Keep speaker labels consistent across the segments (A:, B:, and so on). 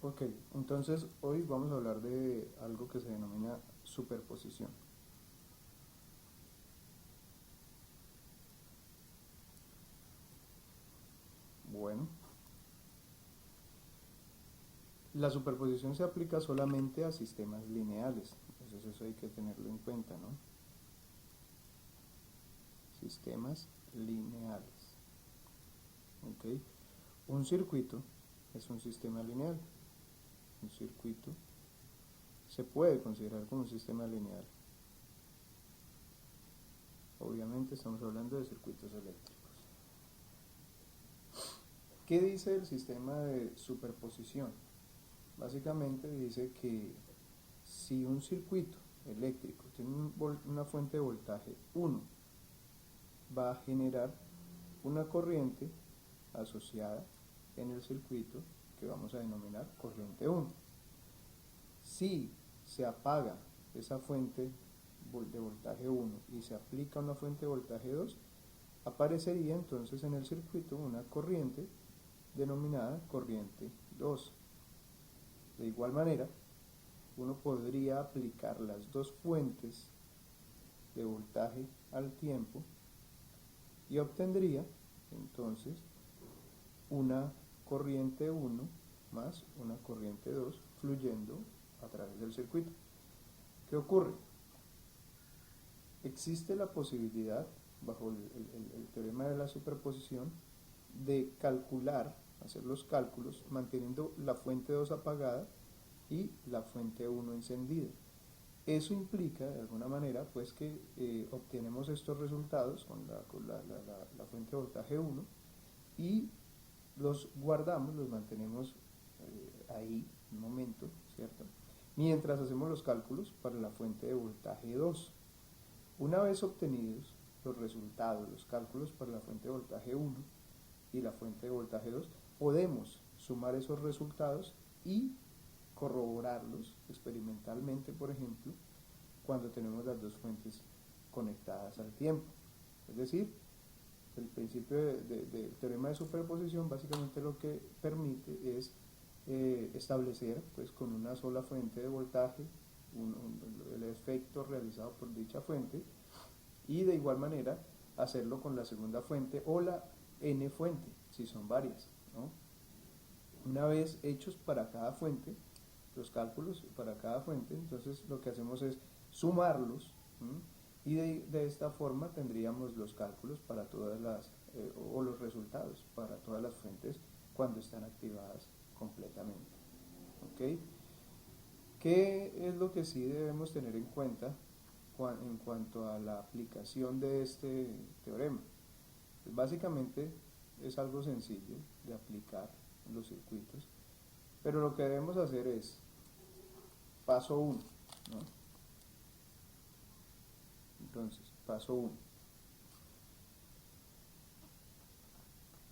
A: Ok, entonces hoy vamos a hablar de algo que se denomina superposición. Bueno, la superposición se aplica solamente a sistemas lineales, entonces eso hay que tenerlo en cuenta, ¿no? Sistemas lineales. Ok, un circuito es un sistema lineal. Un circuito se puede considerar como un sistema lineal. Obviamente estamos hablando de circuitos eléctricos. ¿Qué dice el sistema de superposición? Básicamente dice que si un circuito eléctrico tiene una fuente de voltaje 1, va a generar una corriente asociada en el circuito que vamos a denominar corriente 1. Si se apaga esa fuente de voltaje 1 y se aplica una fuente de voltaje 2, aparecería entonces en el circuito una corriente denominada corriente 2. De igual manera, uno podría aplicar las dos fuentes de voltaje al tiempo y obtendría entonces una corriente 1 más una corriente 2 fluyendo a través del circuito. ¿Qué ocurre? Existe la posibilidad, bajo el teorema de la superposición, de calcular, hacer los cálculos, manteniendo la fuente 2 apagada y la fuente 1 encendida. Eso implica, de alguna manera, pues que obtenemos estos resultados con la fuente de voltaje 1 y los guardamos, los mantenemos ahí un momento, ¿cierto? Mientras hacemos los cálculos para la fuente de voltaje 2. Una vez obtenidos los resultados, los cálculos para la fuente de voltaje 1 y la fuente de voltaje 2, podemos sumar esos resultados y corroborarlos experimentalmente, por ejemplo, cuando tenemos las dos fuentes conectadas al tiempo. Es decir, el principio del teorema de superposición básicamente lo que permite es establecer pues con una sola fuente de voltaje el efecto realizado por dicha fuente y de igual manera hacerlo con la segunda fuente o la n fuente, si son varias, ¿no? Una vez hechos para cada fuente, los cálculos para cada fuente, entonces lo que hacemos es sumarlos, ¿m? Y de esta forma tendríamos los cálculos para todas las, o los resultados para todas las fuentes cuando están activadas completamente. ¿Ok? ¿Qué es lo que sí debemos tener en cuenta en cuanto a la aplicación de este teorema? Pues básicamente es algo sencillo de aplicar en los circuitos, pero lo que debemos hacer es paso 1, ¿no? Entonces, paso 1.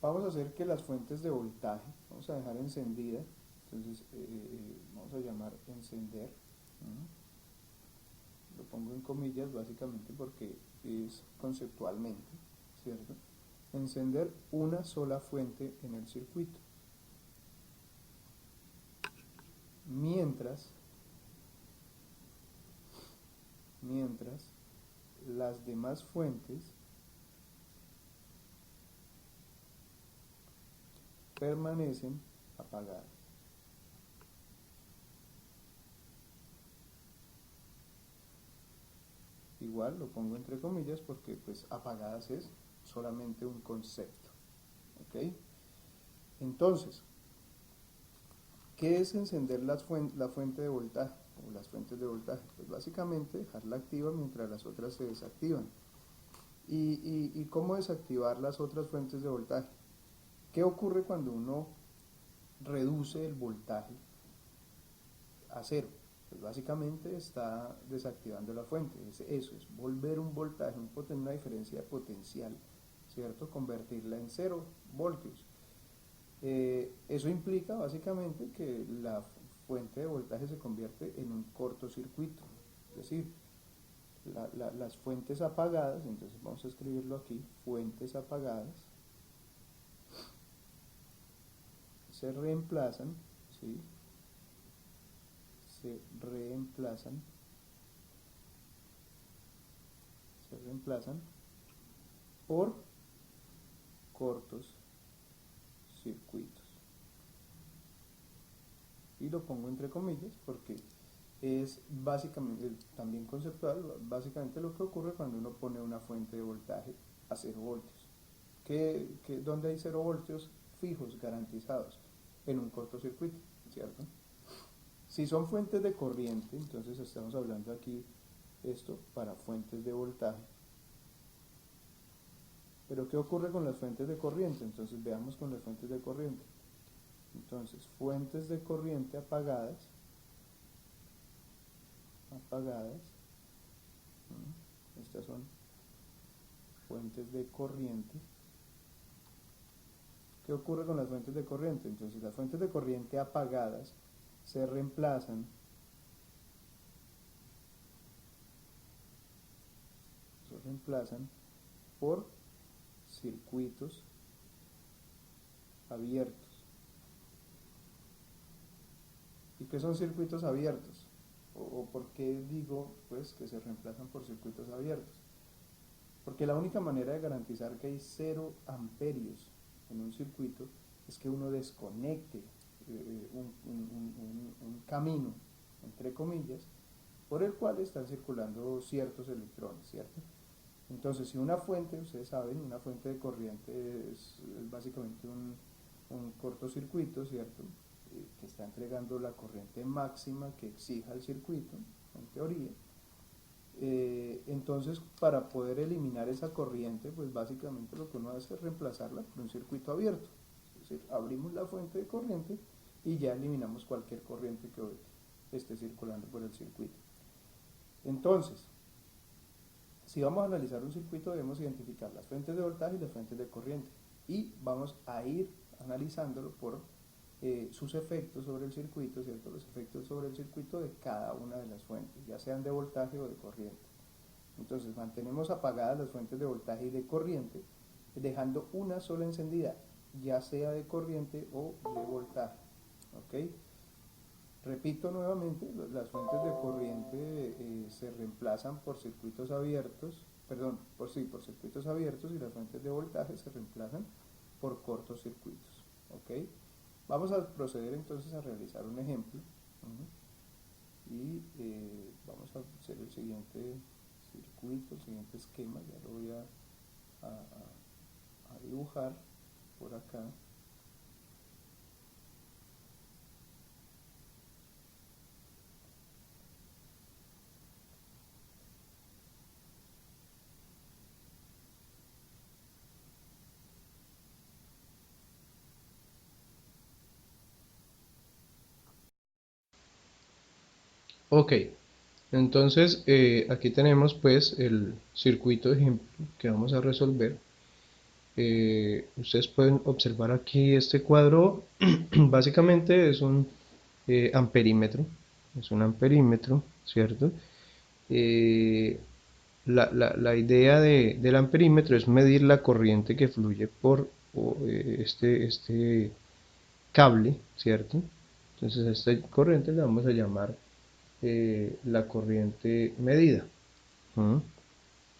A: Vamos a hacer que las fuentes de voltaje, vamos a dejar encendida, entonces vamos a llamar encender, ¿no? Lo pongo en comillas básicamente porque es conceptualmente, ¿cierto? Encender una sola fuente en el circuito. Mientras las demás fuentes permanecen apagadas. Igual lo pongo entre comillas porque pues apagadas es solamente un concepto. ¿Ok? Entonces, ¿qué es encender la fuente de voltaje o las fuentes de voltaje? Pues básicamente dejarla activa mientras las otras se desactivan. ¿Y cómo desactivar las otras fuentes de voltaje? ¿Qué ocurre cuando uno reduce el voltaje a cero? Pues básicamente está desactivando la fuente. Eso es volver un voltaje, una diferencia potencial, ¿cierto? Convertirla en 0 voltios. Eso implica básicamente que la fuente de voltaje se convierte en un cortocircuito, es decir, las fuentes apagadas, entonces vamos a escribirlo aquí, fuentes apagadas, se reemplazan, ¿sí? se reemplazan por cortos circuitos. Y lo pongo entre comillas porque es básicamente, también conceptual, básicamente lo que ocurre cuando uno pone una fuente de voltaje a 0 voltios. ¿Dónde hay 0 voltios fijos, garantizados? En un cortocircuito, ¿cierto? Si son fuentes de corriente, entonces estamos hablando aquí esto para fuentes de voltaje. Pero ¿qué ocurre con las fuentes de corriente? Entonces veamos con las fuentes de corriente. Entonces, fuentes de corriente apagadas, estas son fuentes de corriente. ¿Qué ocurre con las fuentes de corriente? Entonces, las fuentes de corriente apagadas se reemplazan por circuitos abiertos. ¿Y qué son circuitos abiertos? ¿O por qué digo pues que se reemplazan por circuitos abiertos? Porque la única manera de garantizar que hay 0 amperios en un circuito es que uno desconecte un camino, entre comillas, por el cual están circulando ciertos electrones, ¿cierto? Entonces, si una fuente, ustedes saben, una fuente de corriente es básicamente un cortocircuito, ¿cierto? Que está entregando la corriente máxima que exija el circuito, en teoría. Entonces, para poder eliminar esa corriente, pues básicamente lo que uno hace es reemplazarla por un circuito abierto. Es decir, abrimos la fuente de corriente y ya eliminamos cualquier corriente que esté circulando por el circuito. Entonces, si vamos a analizar un circuito, debemos identificar las fuentes de voltaje y las fuentes de corriente. Y vamos a ir analizándolo por sus efectos sobre el circuito, ¿cierto? Los efectos sobre el circuito de cada una de las fuentes, ya sean de voltaje o de corriente. Entonces, mantenemos apagadas las fuentes de voltaje y de corriente, dejando una sola encendida, ya sea de corriente o de voltaje. ¿Ok? Repito nuevamente, las fuentes de corriente se reemplazan por circuitos abiertos, por circuitos abiertos, y las fuentes de voltaje se reemplazan por cortos circuitos. ¿Ok? Vamos a proceder entonces a realizar un ejemplo. Y vamos a hacer el siguiente circuito, el siguiente esquema, ya lo voy a dibujar por acá.
B: Ok, entonces aquí tenemos pues el circuito de ejemplo que vamos a resolver. Ustedes pueden observar aquí este cuadro, básicamente es un amperímetro, ¿cierto? Eh, la idea del amperímetro es medir la corriente que fluye por este cable, ¿cierto? Entonces a esta corriente le vamos a llamar la corriente medida, ¿m?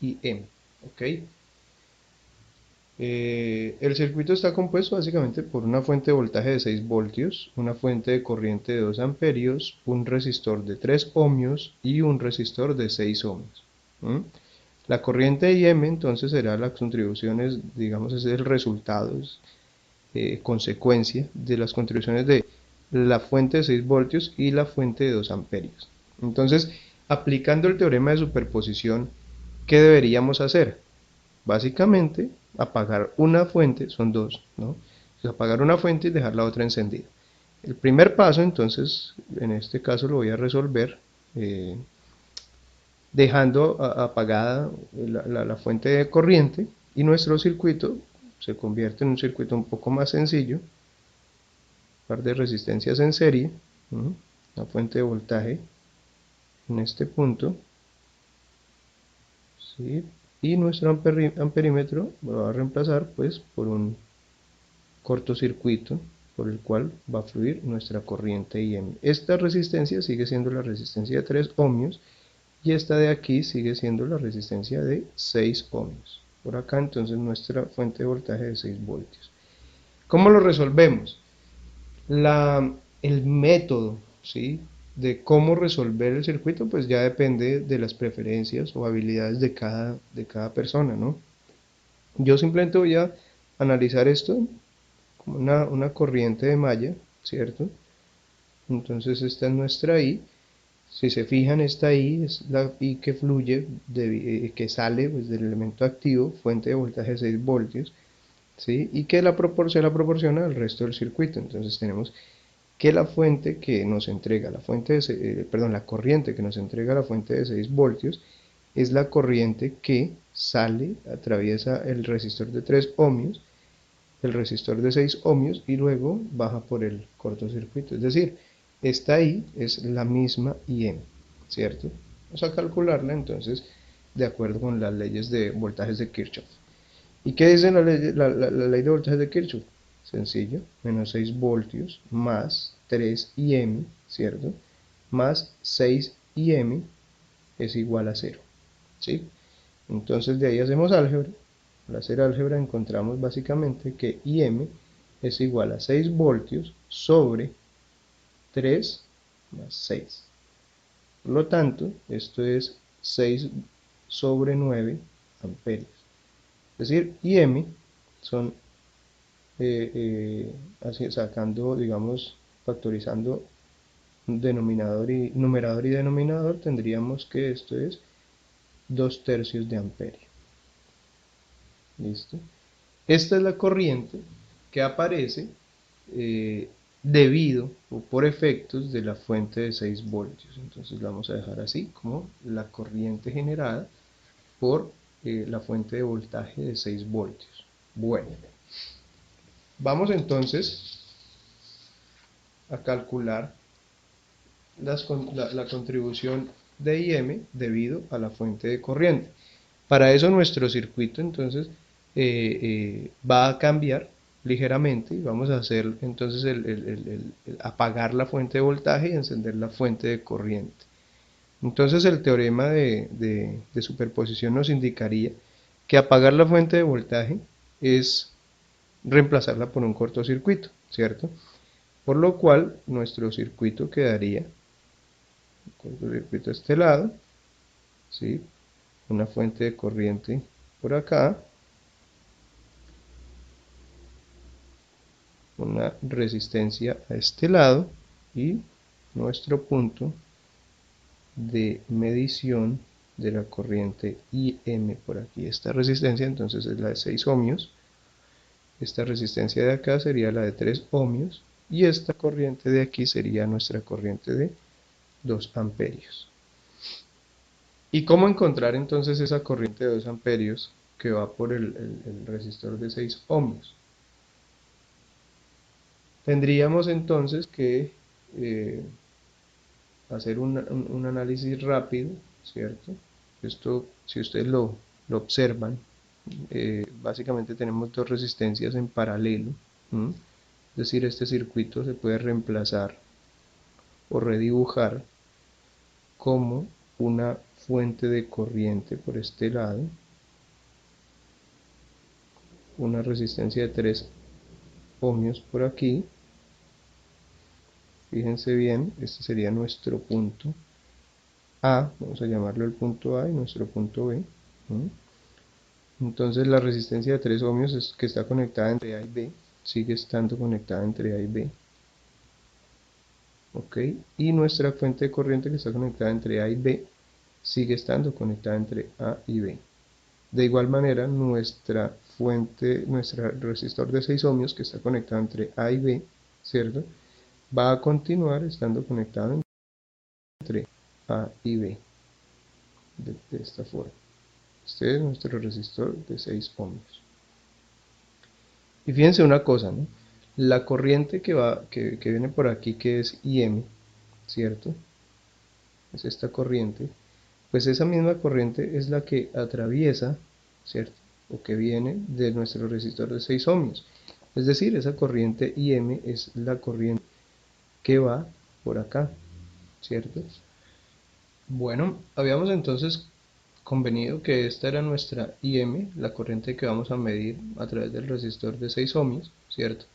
B: Y M, ¿ok? El circuito está compuesto básicamente por una fuente de voltaje de 6 voltios, una fuente de corriente de 2 amperios, un resistor de 3 ohmios y un resistor de 6 ohmios. La corriente IM entonces será las contribuciones, digamos, es el resultado, es consecuencia de las contribuciones de la fuente de 6 voltios y la fuente de 2 amperios. Entonces, aplicando el teorema de superposición, ¿qué deberíamos hacer? Básicamente, apagar una fuente, son dos, ¿no? Entonces, apagar una fuente y dejar la otra encendida. El primer paso, entonces, en este caso lo voy a resolver dejando apagada la fuente de corriente y nuestro circuito se convierte en un circuito un poco más sencillo, un par de resistencias en serie, una fuente de voltaje en este punto, ¿sí? Y nuestro amperímetro lo va a reemplazar pues por un cortocircuito por el cual va a fluir nuestra corriente IM. Esta resistencia sigue siendo la resistencia de 3 ohmios y esta de aquí sigue siendo la resistencia de 6 ohmios. Por acá entonces nuestra fuente de voltaje de 6 voltios. ¿Cómo lo resolvemos? El método, ¿sí?, de cómo resolver el circuito pues ya depende de las preferencias o habilidades de cada persona, ¿no? Yo simplemente voy a analizar esto como una corriente de malla, ¿cierto? Entonces esta es nuestra I. Si se fijan, esta I es la I que fluye, que sale pues, del elemento activo, fuente de voltaje de 6 voltios, ¿sí? Y que se la proporciona al resto del circuito. Entonces tenemos que la fuente que nos entrega la corriente que nos entrega la fuente de 6 voltios es la corriente que sale, atraviesa el resistor de 3 ohmios, el resistor de 6 ohmios y luego baja por el cortocircuito. Es decir, esta I es la misma IM, ¿cierto? Vamos a calcularla entonces de acuerdo con las leyes de voltajes de Kirchhoff. ¿Y qué dice la ley de voltajes de Kirchhoff? Sencillo, menos 6 voltios más 3 IM, ¿cierto? Más 6 IM es igual a 0, ¿sí? Entonces de ahí hacemos álgebra. Al hacer álgebra encontramos básicamente que IM es igual a 6 voltios sobre 3 más 6. Por lo tanto, esto es 6 sobre 9 amperios. Es decir, IM son, así, sacando, digamos, factorizando numerador y denominador, tendríamos que esto es 2/3 de amperio. ¿Listo? Esta es la corriente que aparece debido o por efectos de la fuente de 6 voltios. Entonces la vamos a dejar así como la corriente generada por la fuente de voltaje de 6 voltios. Bueno, vamos entonces a calcular la contribución de IM debido a la fuente de corriente. Para eso nuestro circuito entonces va a cambiar ligeramente y vamos a hacer entonces apagar la fuente de voltaje y encender la fuente de corriente. Entonces el teorema de superposición nos indicaría que apagar la fuente de voltaje es reemplazarla por un cortocircuito, ¿cierto? Por lo cual nuestro circuito quedaría cortocircuito a este lado, ¿sí? Una fuente de corriente por acá, una resistencia a este lado y nuestro punto de medición de la corriente IM por aquí. Esta resistencia entonces es la de 6 ohmios, esta resistencia de acá sería la de 3 ohmios y esta corriente de aquí sería nuestra corriente de 2 amperios. ¿Y cómo encontrar entonces esa corriente de 2 amperios que va por el resistor de 6 ohmios? Tendríamos entonces que hacer un análisis rápido, ¿cierto? Esto, si ustedes lo observan, básicamente tenemos dos resistencias en paralelo, ¿m? Es decir, este circuito se puede reemplazar o redibujar como una fuente de corriente por este lado, una resistencia de 3 ohmios por aquí. Fíjense bien, este sería nuestro punto A, vamos a llamarlo el punto A y nuestro punto B. Entonces la resistencia de 3 ohmios es que está conectada entre A y B, sigue estando conectada entre A y B. ¿Ok? Y nuestra fuente de corriente que está conectada entre A y B sigue estando conectada entre A y B. De igual manera, nuestro resistor de 6 ohmios que está conectado entre A y B, ¿cierto? Va a continuar estando conectado entre A y B, de esta forma. Este es nuestro resistor de 6 ohmios. Y fíjense una cosa, ¿no? La corriente que viene por aquí, que es IM, ¿cierto? Es esta corriente. Pues esa misma corriente es la que atraviesa, ¿cierto? O que viene de nuestro resistor de 6 ohmios. Es decir, esa corriente IM es la corriente que va por acá, ¿cierto? Bueno, habíamos entonces convenido que esta era nuestra IM, la corriente que vamos a medir a través del resistor de 6 ohmios, ¿cierto?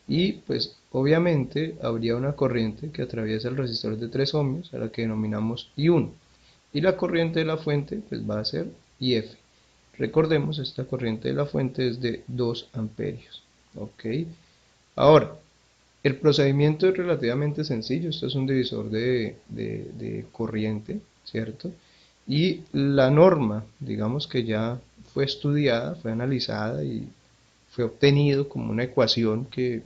B: Y pues obviamente habría una corriente que atraviesa el resistor de 3 ohmios, a la que denominamos I1. Y la corriente de la fuente pues va a ser IF. Recordemos, esta corriente de la fuente es de 2 amperios. ¿Ok? Ahora, el procedimiento es relativamente sencillo. Esto es un divisor de corriente, ¿cierto? Y la norma, digamos que ya fue estudiada, fue analizada y fue obtenido como una ecuación que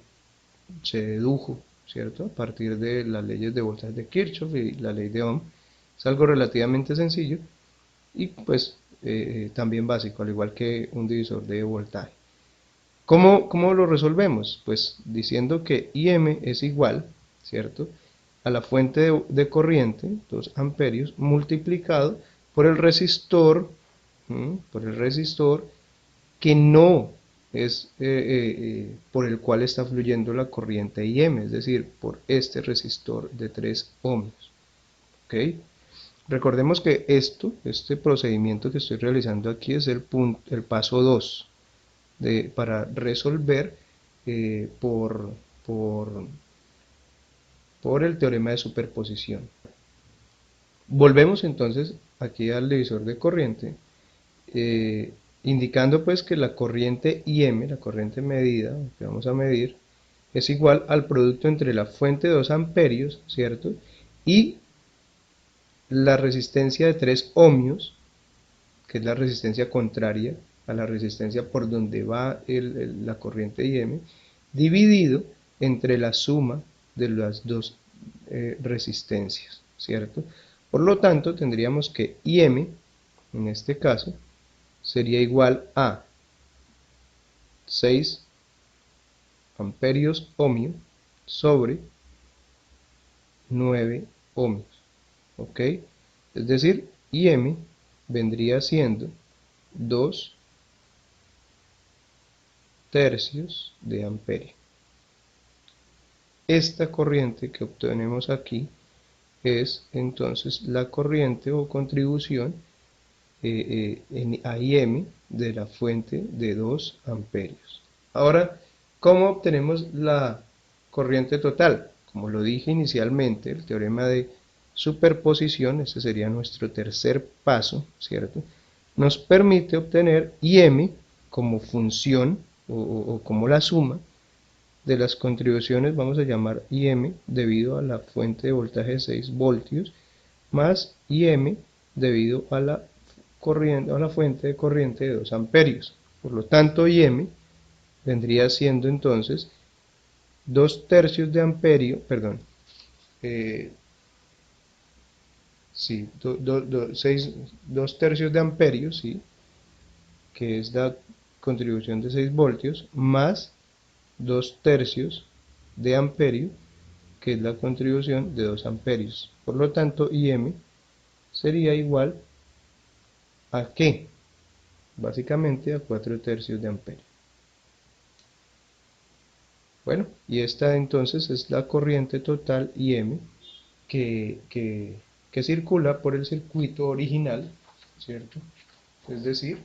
B: se dedujo, ¿cierto? A partir de las leyes de voltaje de Kirchhoff y la ley de Ohm. Es algo relativamente sencillo y pues también básico, al igual que un divisor de voltaje. ¿Cómo lo resolvemos? Pues diciendo que IM es igual, ¿cierto?, a la fuente de corriente, 2 amperios, multiplicado por el resistor, que no es por el cual está fluyendo la corriente IM, es decir, por este resistor de 3 ohmios. ¿Ok? Recordemos que este procedimiento que estoy realizando aquí es el paso 2 para resolver por, por, por el teorema de superposición. Volvemos entonces aquí al divisor de corriente, indicando pues que la corriente IM, la corriente medida, que vamos a medir, es igual al producto entre la fuente de 2 amperios, ¿cierto?, y la resistencia de 3 ohmios, que es la resistencia contraria a la resistencia por donde va la corriente IM, dividido entre la suma de las dos resistencias, ¿cierto? Por lo tanto, tendríamos que IM, en este caso, sería igual a 6 amperios ohmio sobre 9 ohmios, ¿ok? Es decir, IM vendría siendo 2 tercios de amperio. Esta corriente que obtenemos aquí es entonces la corriente o contribución a IM de la fuente de 2 amperios. Ahora, ¿cómo obtenemos la corriente total? Como lo dije inicialmente, el teorema de superposición, este sería nuestro tercer paso, ¿cierto?, nos permite obtener IM como función o como la suma de las contribuciones, vamos a llamar IM debido a la fuente de voltaje de 6 voltios, más IM debido a la fuente de corriente de 2 amperios. Por lo tanto, IM vendría siendo entonces 2 tercios de amperio, perdón, sí, 2 tercios de amperio, sí, que es la contribución de 6 voltios, más 2 tercios de amperio, que es la contribución de 2 amperios. Por lo tanto, IM sería igual ¿a qué? Básicamente a 4 tercios de amperio. Bueno, y esta entonces es la corriente total IM que circula por el circuito original, ¿cierto? Es decir,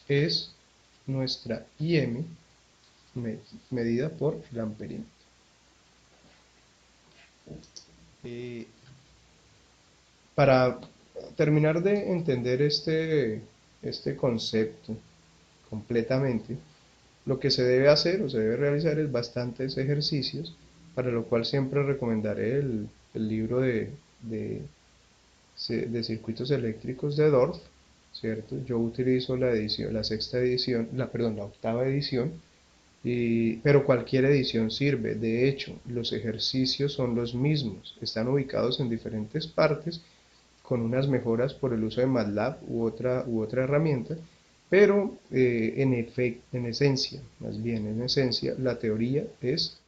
B: es nuestra IM medida por el amperímetro. Para terminar de entender este concepto completamente, lo que se debe hacer o se debe realizar es bastantes ejercicios, para lo cual siempre recomendaré el libro de circuitos eléctricos de Dorff, ¿cierto? Yo utilizo la sexta edición, la octava edición, pero cualquier edición sirve. De hecho, los ejercicios son los mismos, están ubicados en diferentes partes, con unas mejoras por el uso de MATLAB u otra herramienta, pero en esencia, la teoría es